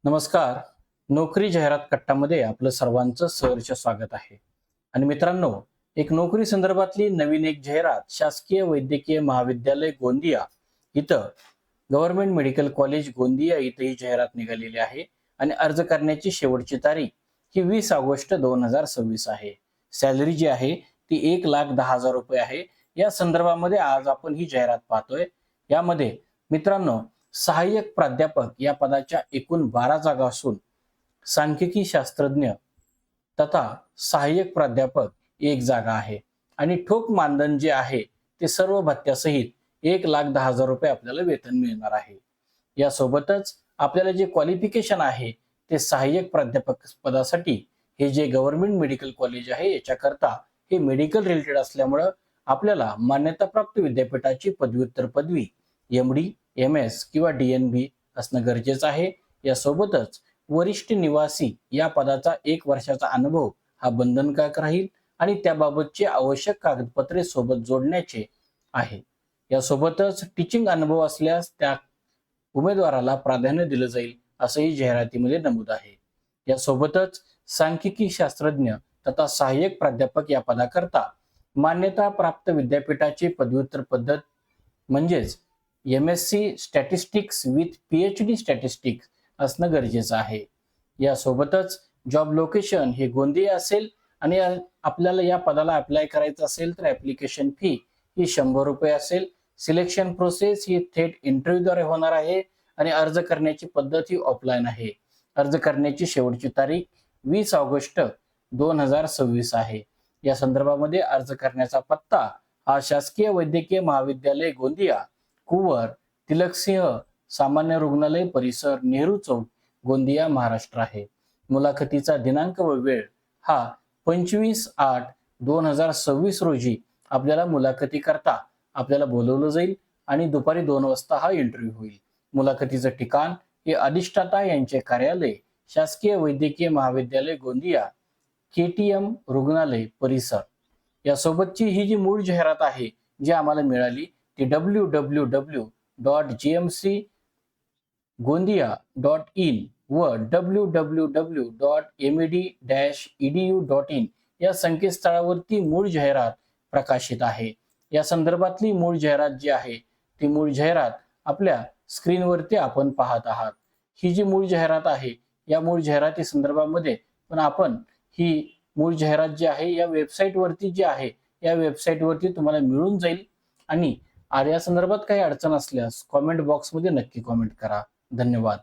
नमस्कार. नोकरी जाहिरात कट्टामध्ये आपलं सर्वांचं सहर्ष स्वागत आहे. आणि मित्रांनो, एक नोकरी संदर्भातली नवीन एक जाहिरात शासकीय वैद्यकीय महाविद्यालय गोंदिया इथं गव्हर्नमेंट मेडिकल कॉलेज गोंदिया इथं ही जाहिरात निघालेली आहे. आणि अर्ज करण्याची शेवटची तारीख ही 20 ऑगस्ट 2026 आहे. सॅलरी जी आहे ती 1,10,000 रुपये आहे. या संदर्भामध्ये आज आपण ही जाहिरात पाहतोय. यामध्ये मित्रांनो, सहाय्यक प्राध्यापक या पदाच्या एकूण 12 जागा असून सांख्यिकी शास्त्रज्ञ तथा सहाय्यक प्राध्यापक एक जागा आहे. आणि ठोक मानधन जे आहे ते सर्व भत्त्यासहित 1,10,000 रुपये आपल्याला वेतन मिळणार आहे. यासोबतच आपल्याला जे क्वालिफिकेशन आहे ते सहाय्यक प्राध्यापक पदासाठी हे जे गव्हर्नमेंट मेडिकल कॉलेज आहे याच्याकरता हे मेडिकल रिलेटेड असल्यामुळं आपल्याला मान्यताप्राप्त विद्यापीठाची पदव्युत्तर पदवी MD, MS किंवा DNB असणं गरजेचं आहे. यासोबतच वरिष्ठ निवासी या पदाचा 1 वर्षाचा अनुभव हा बंधनकारक राहील आणि त्याबाबतची आवश्यक कागदपत्रे सोबत जोडण्याचे आहे. यासोबतच टीचिंग अनुभव असल्यास त्या उमेदवाराला प्राधान्य दिलं जाईल असंही जाहिरातीमध्ये नमूद आहे. यासोबतच सांख्यिकी शास्त्रज्ञ तथा सहाय्यक प्राध्यापक या पदाकरता मान्यता प्राप्त विद्यापीठाची पदव्युत्तर पद्धत म्हणजेच MSc statistics with PhD statistics असणं गरजेचं आहे. यासोबतच जॉब लोकेशन हे गोंदिया असेल आणि आपल्याला या पदाला अप्लाय करायचं असेल तर ऍप्लिकेशन फी ही 100 रुपये असेल. सिलेक्शन प्रोसेस ही थेट इंटरव्ह्यूद्वारे होणार आहे आणि अर्ज करण्याची पद्धत ही ऑफलाईन आहे. अर्ज करण्याची शेवटची तारीख 20 ऑगस्ट 2026 आहे. या संदर्भामध्ये अर्ज करण्याचा पत्ता हा शासकीय वैद्यकीय महाविद्यालय गोंदिया, कुवर, तिलकसिंह सामान्य रुग्णालय परिसर, नेहरू चौक, गोंदिया, महाराष्ट्र आहे. मुलाखतीचा दिनांक व वेळ हा 25/8/2026 रोजी आपल्याला मुलाखती करता आपल्याला बोलवलं जाईल आणि दुपारी 2 वाजता हा इंटरव्ह्यू होईल. मुलाखतीचं ठिकाण हे अधिष्ठाता यांचे कार्यालय शासकीय वैद्यकीय महाविद्यालय गोंदिया, KTM रुग्णालय परिसर. यासोबतची ही जी मूळ जाहिरात आहे जी आम्हाला मिळाली ती www.gmcgondia.in व www.med-edu.in या संकेतस्थळावरती मूळ जाहिरात प्रकाशित आहे. या संदर्भातली मूळ जाहिरात जी आहे ती मूळ जाहिरात आपल्या स्क्रीनवरती आपण पाहत आहात. ही जी मूळ जाहिरात आहे या मूळ जाहिराती संदर्भामध्ये पण आपण ही मूळ जाहिरात जी आहे या वेबसाईटवरती जी आहे या वेबसाईटवरती तुम्हाला मिळून जाईल. आणि या संदर्भात काही अडचण असल्यास कॉमेंट बॉक्समध्ये नक्की कॉमेंट करा. धन्यवाद.